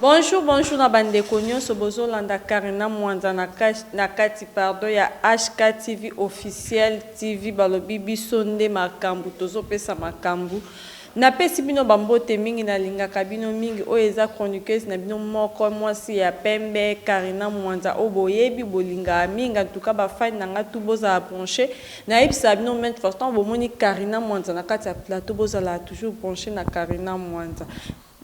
Bonjour na bande nyonso bozolanda Karina Mwanza na kati pardon ya HK TV officiel TV balobi biso nde makambu tozopesa makambu na pesi bino bambote mingi na linga kabino mingi oyo eza chroniqueuse na bino moko mwasi ya pembe Karina Mwanza oboyebi bolinga mingi en tout cas ba fan nanga tu boza branché na yebisa bino ment fortant bomoni Karina Mwanza na kati ya plateau bozala toujours branché na Karina Mwanza.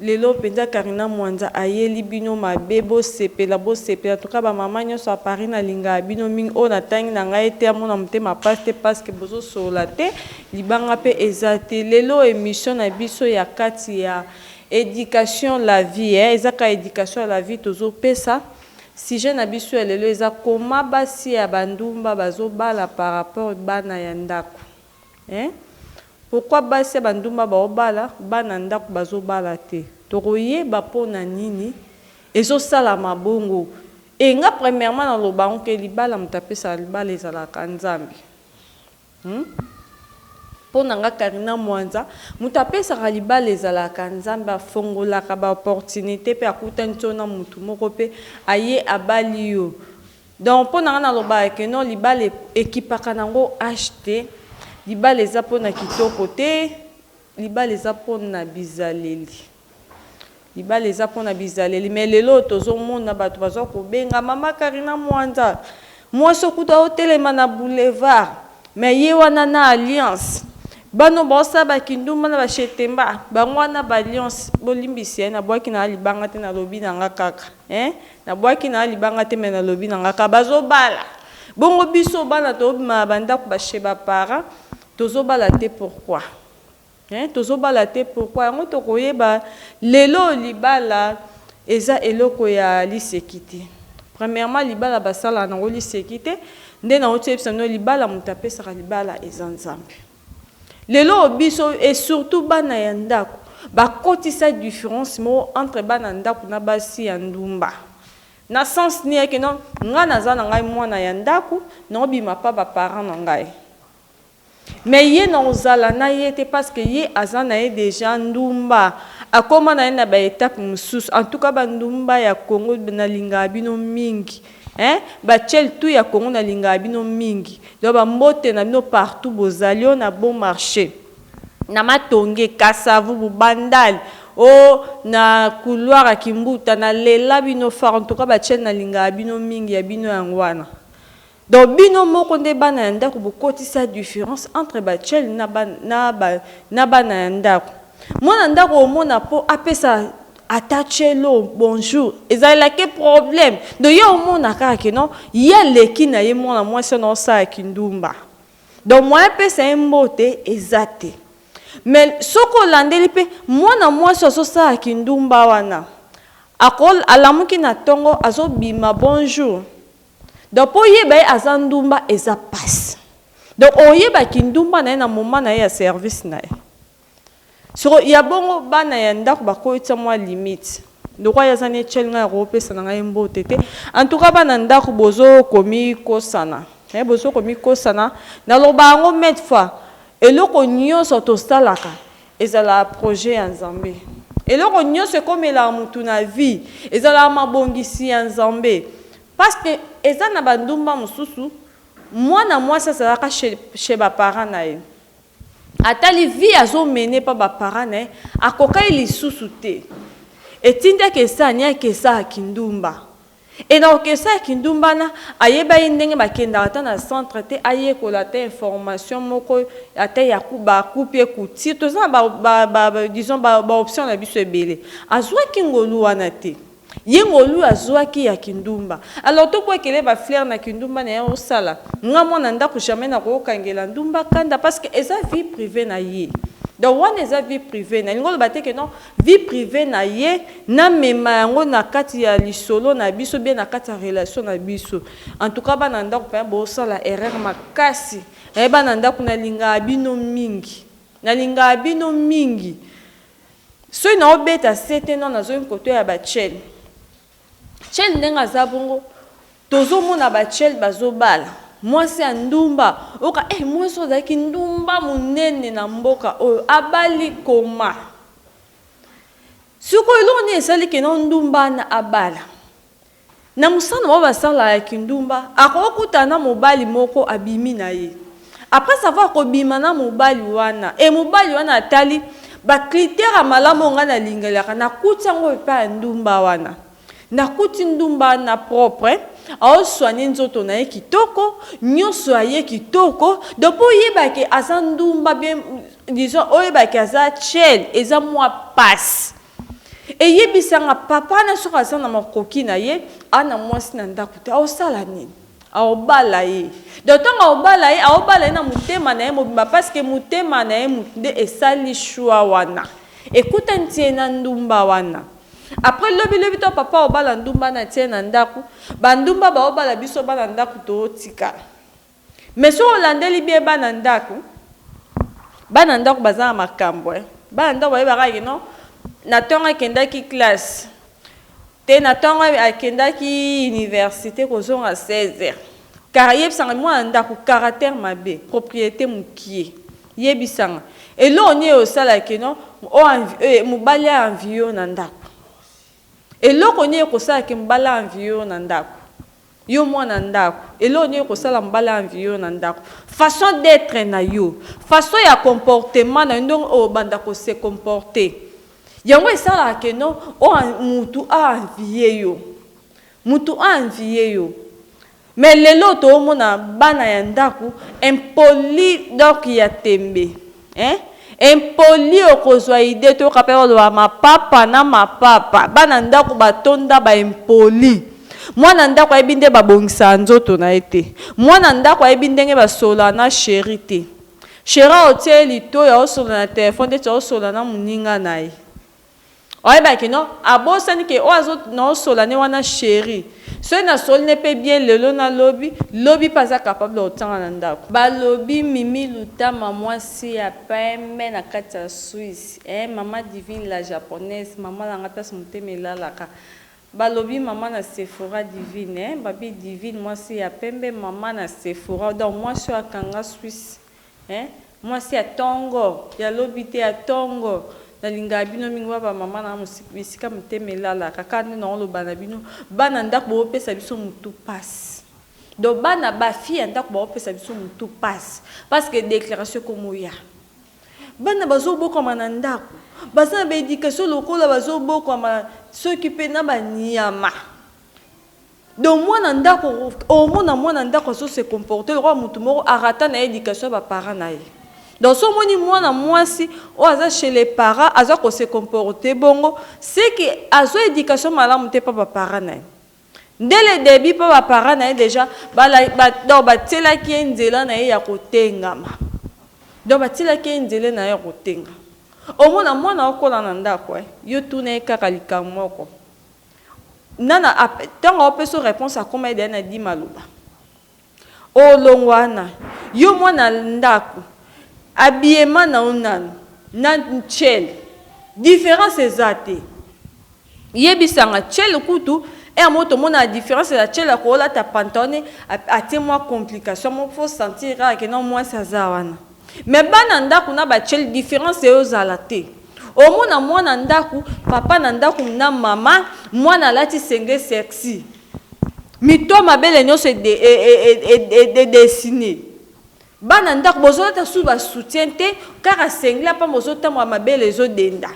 Lelo penza Karina Mwanza ayeli bino mabe bo sepela en tout cas ba mama nyonso a Paris na linga bino mingi o na tangi na ngai te amona mutema paste parce que bozo solate libanga pe ezate lelo émission na biso ya kati ya éducation la vie ezaka éducation la vie tozo pesa sujet na biso ya lelo eza koma basi ya bandumba bazo bala par rapport bana ya ndako Pourquoi basi bandumba baobala bana ndako bazobala te tokoyeba pona nini ezosala mabongo enga premièrement na lobango ke libala mutapesa libala ezalaka nzambe pona nga Karina Mwanza mutapesa libala ezalaka nzambe afongolaka ba opportunité pe akutani tona mutu moko pe aye abali yo donc pona nga na loba ke non libala ekipaka nango acheter libala eza pona kitoko te libala eza pona bizaleli libala eza pona bizaleli mais lelo tozomona bato bazo kobenga mama Karina Mwanza mwasi okuta otelema na boulevard mais ye wana na alliance bano bosaba kinduma na bashetemba bango wana ba alliance bolimbisi na bwaki na libanga te na lobi na nga kaka na bwaki na libanga te mais na lobi na nga kaka bazobala bongo biso bana to banda ko basheba para tozobala te pourquoi tozobala te pourquoi yango tokoyeba lelo libala eza eloko ya lisekite premièrement libala basala na lisekite nde na otebisa no libala mutapesa libala eza nzambe lelo biso et surtout bana ya ndako bakotisa différence mo entre bana ndako na basi ya ndumba na sens ni ke non nga naza na ngai mwana ya ndako na obima pa ba parents na ngai mais ye na ozala na ye te parce que ye azana ye déjà ndumba akoma na ye na ba étape mususu en tout cas ba ndumba ya Congo na linga bino mingi ba chel tout ya Congo na linga bino mingi do ba mbote na bino partout bozalio na bon marché na matonge kasavu bubandal na couloir à Kimbuta na lela bino far en tout cas ba chel na linga bino mingi ya bino yangwana donc bino moko nde bana ya ndako bokotisa différence entre bachel na bana ya ndako mwana ndako omona po apesa atachelo bonjour ezalaki problème donc yo omona kaka ke non ye leki na ye mwana mwasi na osala kindumba donc moi apesa mbote ezate mais soko landeli pe mwana mwasi osala kindumba wana akol alamuki na tongo azobima bonjour donc pour yeba azandumba eza passe donc oyeba kindumba na moment na ya service na so ya bongo bana ya ndako bakoitsa mwa limite donc ya zane chelnga ropesa na ngai mbote te en tout cas bana ndako bozo komi kosana bozo komi kosana na lobango met fois eloko nyonso tosalaka ezala projet ya nzambe eloko nyonso komela mutu na vie ezala mabongisi ya nzambe parce que eza na bandumba mususu mwana mwasi azalaka chez ba parents na ye atali vie azomene pa ba parents na ye akokai lisusu te etinda ke sanya ke sa kindumba et na okesa kindumba na ayeba ndenge bakenda ata na centre te ayekola te information moko ata ya kuba kupie kuti to za disons ba option na biso ebele azwa kingolu wana te yengolu azwaki ya kindumba alors to kwa kele ba fleur na kindumba na yo sala nga mwana ndako jamais na ko kangela ndumba kanda parce que eza vie privée na ye donc wana eza vie privée na ngolo bateke non vie privée na ye na mema yango na kati ya lisolo na biso bien na kati ya relation na biso en tout cas bana ndako pa bo sala erreur makasi bana ndako na linga bino mingi na linga bino mingi so na obeta sete non na zo koto ya ba chel chel ndenga zabongo tozomona ba chel bazobala mwasi ya ndumba oka mwasi ozalaki ndumba munene na mboka oyo abali koma siko eloko esali ke na ndumba na abala na musana mo basala ya kindumba akokutana mobali moko abimi na ye après savoir ko bima na mobali wana e mobali wana atali ba critère malamu nga na lingelaka na kutango pa ndumba wana na kuti ndumba na propre ao soigner nzoto na ye kitoko nyonso aye kitoko dopo yebake aza ndumba bien disons oyebake aza chel eza mwa passe e yebisanga papa na soka aza na makoki na ye ana mwasi na ndako te aosala nini aobala ye donc ntango aobala ye na motema na ye mobimba parce que motema na ye nde esali shwa wana ekuta ntie na ndumba wana après lobi to papa obala ndumba na tie na ndako bandumba baobala biso bana ndako tootika mais so olandeli bie bana ndako baza na makambo bana ndako bayebaka no na ntongo akendaki classe te na ntongo akendaki université kozonga 16h car yebisanga mwana ndako caractère mabe propriété mokie yebisanga eloko nini osalaki no mobali anvio na ndako eloko nini ekosalaki mobali anvio na ndako yo mwana ndako eloko nini ekosala mobali anvio na ndako façon d'être na yo façon ya comportement na yo ndenge obanda kose comporter yango esalaka ke no mutu aanvie yo mais lelo toomona bana ya ndako impoli donc ya tembe impoli okozwa ide toyoka mpe oloba mapapa na mapapa bana ndako batonda baimpoli mwana ndako ayebi nde babongisa nzoto na ye te mwana ndako ayebi ndenge basola na sheri te sheri otie litoyo aosola na telefone te aosola na moninga na ye oyebaki no abosani ke oyo azosola ne wana sheri soki nasoli ne mpe bien lelo na lobi mpe aza capable otanga na ndako balobi Mimi Lutama mwasi ya pembe na kati ya Swisse mama divine la japonaise mama nanga mpasi motema elalaka balobi mama na Sephora divine babi divine mwasi ya pembe mama na Sephora donc mwasi akanga Swisse mwasi ya tongo ya lobi te ya tongo nalinga bino mingi ba mama na musika mutemela kaka nde na oloba na bino bana ndako bopesa biso mutu passe donc bana ba fille ndako bopesa biso mutu passe parce que déclaration comme ya bana bazobokama na ndako baza ba éducation lokola bazobokama s'occuper na banyama donc mwana ndako mwana ndako so se comporter le roi mutu moko arata na éducation ba parents na ye. Donc, si on a mwasi, ou aza chez les parents, aza ko se comporter bongo, c'est que azo éducation malamu te pas parents. Dès le début, pas parents déjà, donc batela ki nzela na ya kotengama. Donc batela ki nzela na ya kotenga. Omona mwana okola na ndako yo tune kaka likamoko. Nana tango opeso réponse à comment ede na di maluba. O longwana, yo mwana ndako habillement na onano na chel différence ezate yebisanga chel kutu moto mona différence la chel ko la ta pantone atie moi complication mo faut sentir que non moi ça zawana mais bana ndaku na ba chel différence ezala te omona mwana ndaku papa na ndaku na mama mwana lati senge sexy mito mabele nyose de dessiner bana ndako bozo ta suba soutien te kaka sengla pa bozo ta mwa mabele zo denda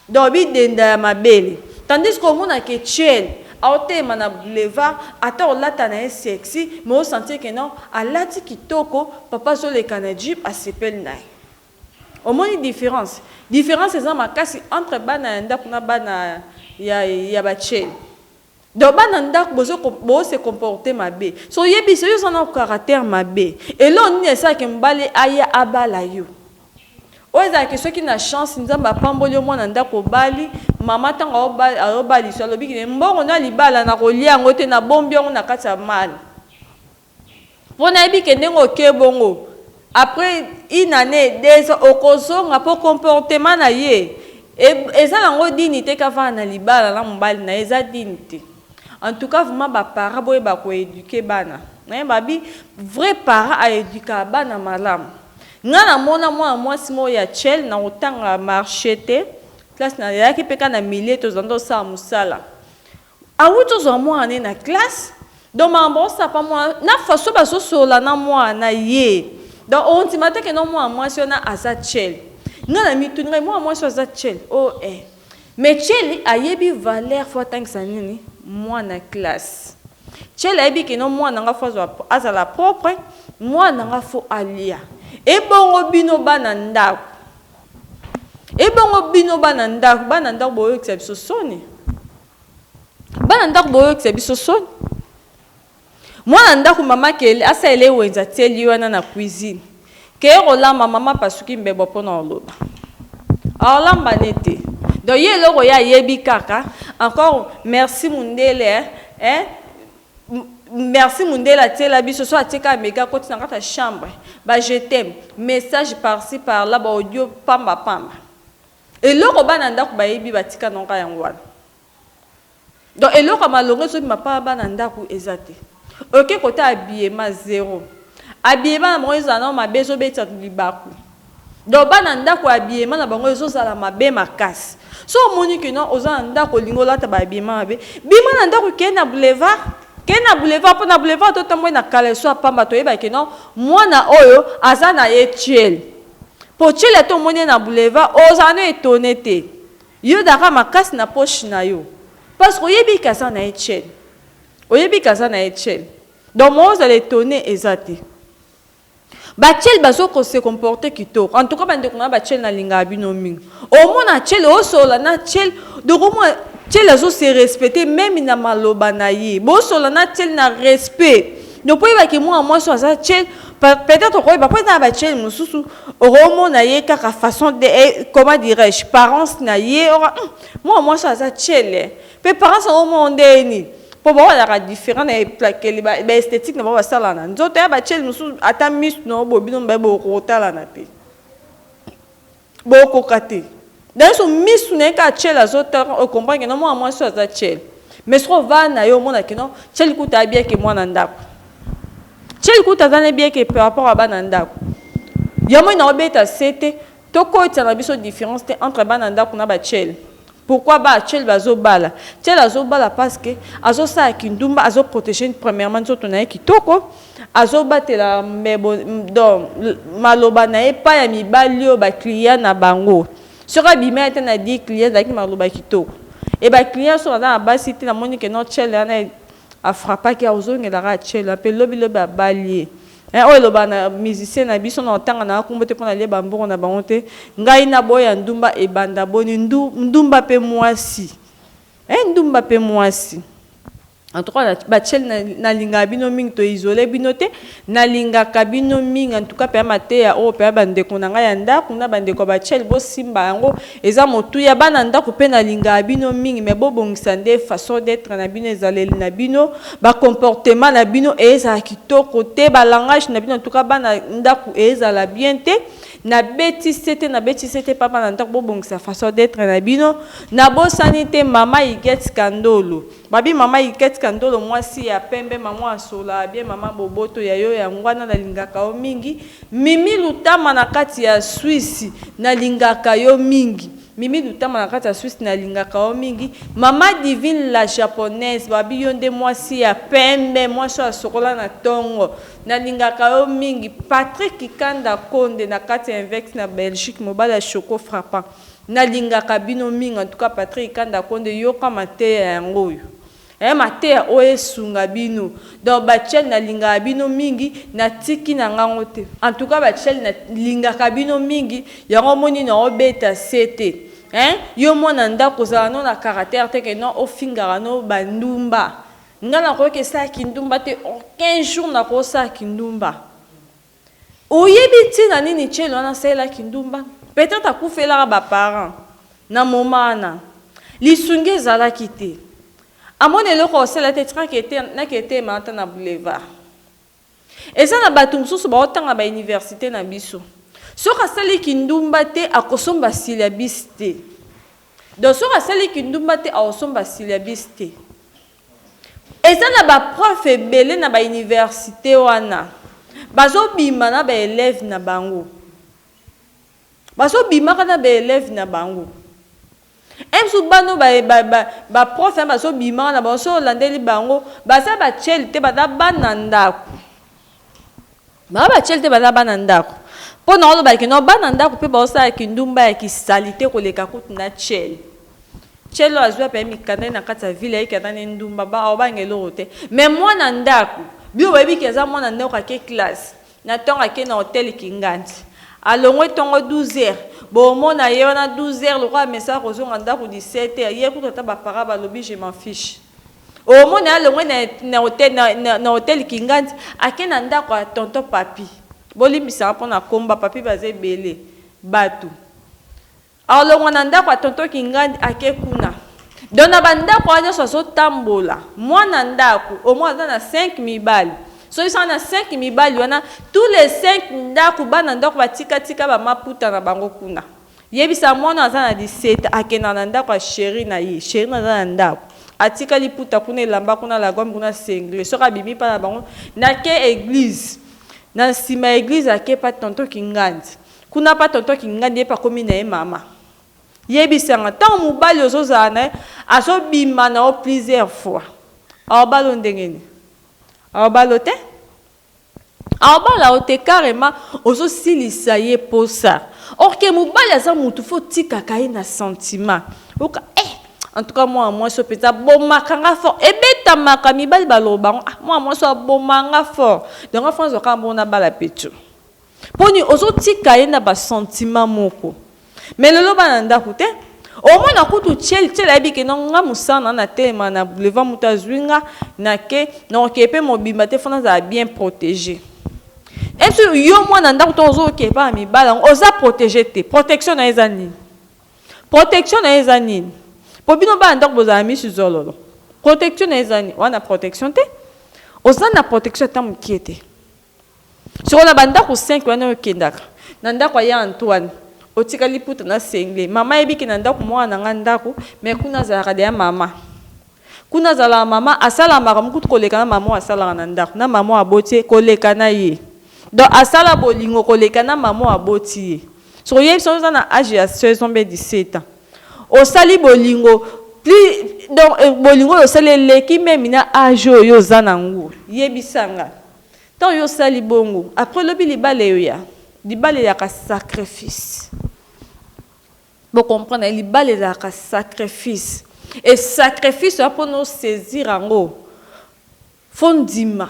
dobi denda ya mabele tandis que mona ke chel aote mana boulevard ata olata na sexy mais on sentir que non alati kitoko papa zo le kanajip a sepel nai au moins différence eza makasi entre bana ndako na bana ya ba chel. Donc, bozo se comporter mabe. So yebi se yo sana caractère mabe. Et là on est ça que mbale aya abala yo. Oza que ceux qui na chance nzamba pamboli yo mwana ndako bali, mama tanga obali so lobi ki mbongo na libala na kolia ngote na bombi on na kati ya mal. Pona yebi ke ndengo ke bongo. Après une année, 2 ans, okozonga po comportement na ye. Eza lango dignité ka va na libala na mbali na eza dignité. En tout cas, vraiment, les parents doivent éduquer les enfants. Les vrais parents doivent éduquer les enfants malam. Nana mona moi si moi ya chel na otanga marché te classe na ya ki peka na milieu to zando sa musala awu to zo mo ane na classe donc mambo sa pa mo na faso ba so sola na mo na ye donc on ti mate que non moi sur na azachel nga na mitu nga moi sur azachel oh mais cheli ayebi valeur fois tant que ça nini moi na classe cheli ayebi que non moi na nga fois azala propre moi na nga fo alia e bongo bino bana ndako e bongo bino bana ndako boyo exception soni bana ndako boyo exception soni moi ndako mama kele asa ele wenza teli wana na cuisine ke rolamba mama pasuki mbebo pona oloba olamba nete donc ye loko ya yebi kaka encore merci mundele merci mundela tela biso so atika meka koti na kata chambre ba je t'aime message par-ci par là ba audio pamba et loko bana ndako ba yebi batika nonga yangwana donc eloko malongo so mapa bana ndako ezate ok côté habillement zéro habillement na bango ezala mabe ezobetisa libaku donc bana ndako habillement na bango ezozala mabe makasi so omoni ke non oza na ndako olingi olata bahabillement mabe bima na ndako kei na boulevard mpo na boulevard totamboyi na kala so apamba toyeba ke non mwana oyo aza na ye tiele po tiele to omoni na boulevard ozala no etone te yo daka makasi na poche na yo parce que oyebi kaza na ye tiele donc moi ozala etone eza te bachel bazo ko se comporter kitoko en tout cas bande ko na bachel na linga bino mingi au moins na chel o sola na chel de comment chel azo se respecter même na maloba na ye bo sola na chel na respect ne pouvez pas que moi so ça chel peut-être ko ba peut-être ba chel mususu au na ye kaka façon de comment dirais-je parents na ye moi so ça chel pe parents au monde ni pour voir la différence et esthétique na ba sala na nzoto ya ba chel musu ata mis no bobino ba bo kotala na pe bo kokate dans son mis ne ka chel azota on comprend que non moi so za chel mais so va na yo mona que non chel kuta bien que moi na ndako chel kuta za bien que par rapport à ba na ndako ya mo na obeta sete to ko tsana biso différence entre ba na ndako na ba chel. Pourquoi ba chel bazo bala? Chel azo bala parce que azo sa kindumba azo protéger premièrement so tonaye kitoko azo batela mebo donc maloba na e pa ya mibali o ba client na bango. Sera bima ete na di client zaki maloba kitoko. Et ba client so na ba cité na moni que non chel na a frappa ki azo ngela ra chel appelle lobi ba balier. O loba na musicien na biso na otanga na kumbote pona le bambongo na bangote ngai na boya ndumba e banda boni ndumba pe mwasi ndumba pe mwasi en tout cas ba chel na linga bino mingi to isolé bino te na linga kabino mingi en tout cas pe mate ya o pe bande ko na ngai ya ndako na bande ko ba chel bo simba yango eza motu ya bana ndako pe na linga bino mingi mais bo bongisa nde façon d'être na bino ezaleli na bino ba comportement na bino eza kitoko te ba langage na bino en tout cas bana ndako ezala bien te na beti sete papa na ndako bo bongisa façon d'être na bino na bo sanité mama iget skandolo babi mama iget skandolo mwasi ya pembe mama asola bien mama boboto ya yo ya ngwana na lingaka o mingi mimi lutama na kati ya Suisse na lingaka yo mingi mimi lutama na kati ya Suisse na lingaka o mingi mama divine la japonaise babi yo nde mwasi ya pembe mwasi asokola na tongo na lingaka yo mingi Patrick Kikanda Konde na kati ya Invex na Belgique mobala choco frappant na lingaka bino mingi en tout cas Patrick Kikanda Konde yo kama te yango yo mate o esunga bino donc ba chel na linga bino mingi na tiki na ngango te en tout cas ba chel na linga kabino mingi yango moni na obeta sete yo mona ndako za no na caractère te que non o fingara no bandumba ngana ko ke sa kindumba te 15 jours na ko sa kindumba oyebi ti na nini chel wana sela kindumba peut-être akufela ba parents na momana lisunge zala kite amon eloko osala te tranquille mata na boulevard eza na bato mosusu baotanga ba université na biso soki asali kindumba te akosomba syllabus te donc soki asali kindumba te akosomba syllabus te eza na baprof ebele na bauniversité wana bazobima na baélève na bango bazobimaka na baélève na bango Emsu bano ba prof ba so bima na ba so landeli bango ba sa ba chelte ba da bananda ba chelte ba da bananda po na lo ba ke no bananda ko pe ba sa ki ndumba ya ki salite ko le ka kutuna chel chelo azwa pe mi kana na kata ville ya kana ndumba ba o ba ngelo te mais moi na ndako bio ba bi ke za moi na ndako ka ke classe na tonga ke na hotel kinganti alongwe tongo 12h bon mona ye wana 12h le roi message kozonga ndako 17h ye ko tata ba para ba lobi je m'en fiche o mona alongwe na hotel kinganti akena ndako a tonton papi bolimbisa pona komba papi baze belé batu alongwe na ndako a tonton kinganti akekuna dona bandako anya so tambola mwana ndako au moins na 5000 balles. So ils sont à 5000 balles, tous les 5 ndako bana ndako batika tika ba maputa na bango kuna. Yebisa mwana azana 17 akena na ndako chéri na ye, chéri na na ndako. Atika liputa kuna lamba kuna la gomme kuna sengle. So ka bibi pa na bango na ke église. Na sima église ake pa tonton kingandi. Kuna pa tonton kingandi pa komi na ye mama. Yebisa ngata mobali ozozana aso bima na o plusieurs fois. Aw balo ndengeni. Abalote abala ote carrément oso silisa ye pour ça or que mobali aza mutu faut tika kai na sentiment oka en tout cas moi so peta bomaka fort ebeta maka mibali baloba moi so bomanga fort donc en France ka bona bala petu poni oso tika ye na ba sentiment moko mais lelo bana ndakute au moins na kutu tchel abi ke nga musana na tema na boulevard mutazwinga na ke na kepe mobimba te fona za bien protégé et puis yo moi na ndako tozo ke pa mi bala oza protéger te protection na ezani po bino ba ndako boza mi suzololo protection na ezani wana protection te oza na protection ta mkiete sur la banda ko 5 wana okendaka na ndako ya Antoine otika liputa na sengle mama ebiki na ndako mwana nga ndako mais kuna za ya mama kuna za la mama asala mara mukutu koleka na mama asala na ndako na mama abotie koleka na ye donc asala bolingo koleka na mama abotie so ye so na âge ya 16 ans 17 ans osali bolingo plus donc bolingo osali leki même na âge yo zanangu yebisanga tant yo sali bongo après lobi libale yo ya libale ya ka sacrifice. Vous comprenez, libale ya ka sacrifice. Et sacrifice pour nous saisir en haut. Fondima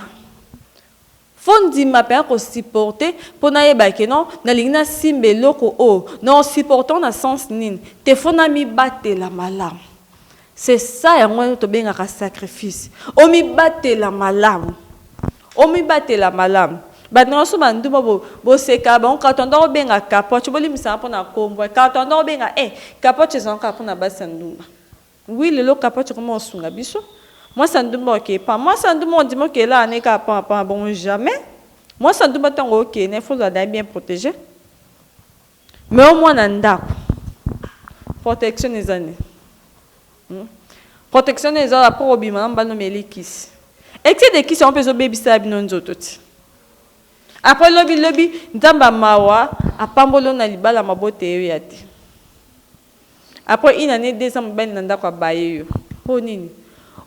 pe ko supporter pour na yeba ke non na lingna simbe loko o non supportant na sens nin te fona mi battre la malam. C'est ça yango to benga ka sacrifice. O mi battre la malam. Maintenant, si on bo seka bon quand on doit benga capote, boli misa pona kombo quand on doit benga capote c'est encore pour na basanduma. Oui, le capote comment on sunga biso. Moi sanduma OK pas. Moi sanduma on dit que là on est capable pas bon jamais. Moi sanduma tango OK, ne faut la bien protéger. Mais au moins ndako. Protection des années. Protection des années pour obima mbano melikis. Excès de qui on peut zo baby sabi non zototi. Après lobi ndamba mawa apambolo na libala mabote yo yate. Après une année 2 ans ben nanda kwa baye yo. Po nini?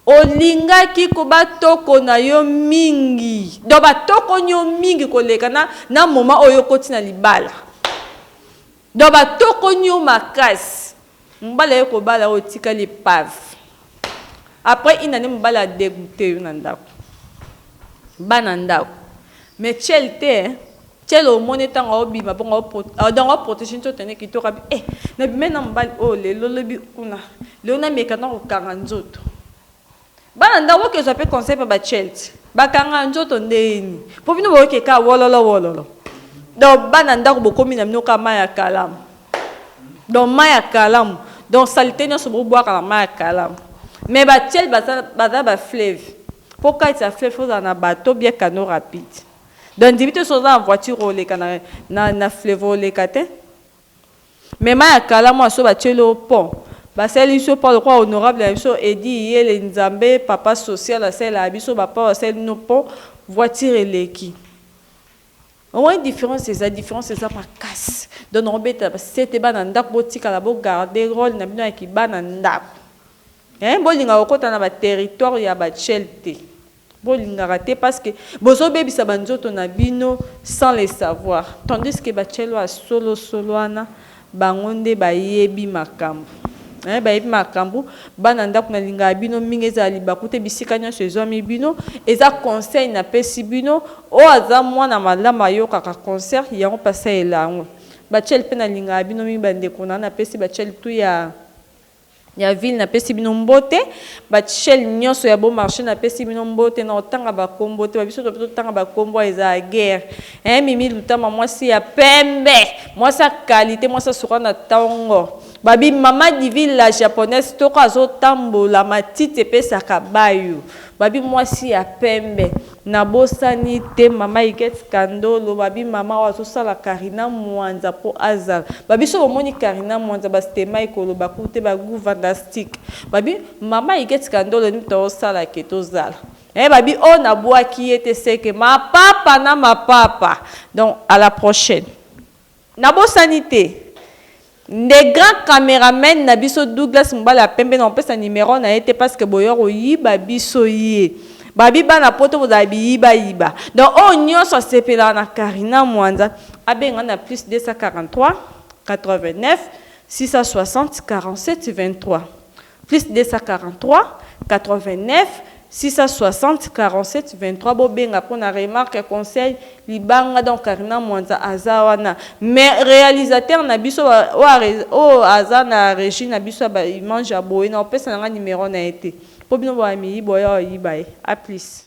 Olinga ki ko batoko na yo mingi. Do batoko nyo mingi koleka na moma oyo koti na libala. Do batoko nyo makasi. Mbala yo ko bala otika li pave. Après une année mbala dégoûté yo nanda. Bananda. Mais tchel au monde tant au bima bon dans protection to tene ki to ka na bi mena mbali o le lobi kuna le na mekana ko kanga nzoto bana ndawo ke zo pe concept ba chelt ba kanga nzoto ndeni po bino bo ke ka wololo do bana ndako bokomi na mnoka maya kalam do maya kalam donc salité no so bo boire na maya kalam mais ba chelt ba fleuve pour ka ça fleuve faut na bateau bien canot rapide. Donc, débute sur la voiture ou les canards, na fleuve les catés. Mais ma kala moi so ba le pont. Ba celle iso pas le quoi honorable iso et dit les nzambe papa social la celle abiso ba pas celle no pont voiture et les qui. au moins différence c'est ça makasi donc on beta c'était ba na ndako botika la bo garder rôle na bino ya kibana ndako bolinga okota na ba territoire ya ba chelte bolinga raté parce que bozo bebisa banzoto na bino sans les savoir tandis que ba chelo a solo ana bangonde ba yebi makambo bayebi makambo bana ndako na linga bino mingi ezali bakute bisika nyonso ezomi bino eza conseil na pesi bino o aza mwana malama ayokaka concert yango pasa elango bachel mpe na linga bino mingi bandeko na pesi bachel tu ya ville na pesi bino mbote bachel nyonso ya bon marché na pesi bino mbote na otanga bakombo te babiso to tanga bakombo eza guerre mimi lutama mwasi ya pembe mwasi ya qualité mwasi soka na tongo babi mama du village japonaise toko azotambola matiti epesaka bayo babi mwasi ya pembe na bosani te mama Iket Kandolo babi mama wazosala Karina Mwanza po azal babi so omoni Karina Mwanza bastema ekolo bakute bagu fantastique babi mama Iket Kandolo ni tosala ke tozala babi on a bois qui était sec ma papa donc à la prochaine na bosani te. Des grands caméramens na biso Douglas Mbala pembe na pesa numéro na été parce que boyo oyiba biso ye babi bana poto bozabi yiba donc on nyonso sepela na Karina Mwanza abenga na plus 243 89 660 47 23 plus 243 89 660 47 23 bobenga pour na remarque conseil libanga donc Karina Mwanza azawana mais réalisateur na biso o azana régie na biso ba image aboye na pesa na numéro na été po bino ba mi boya yibaye a plus.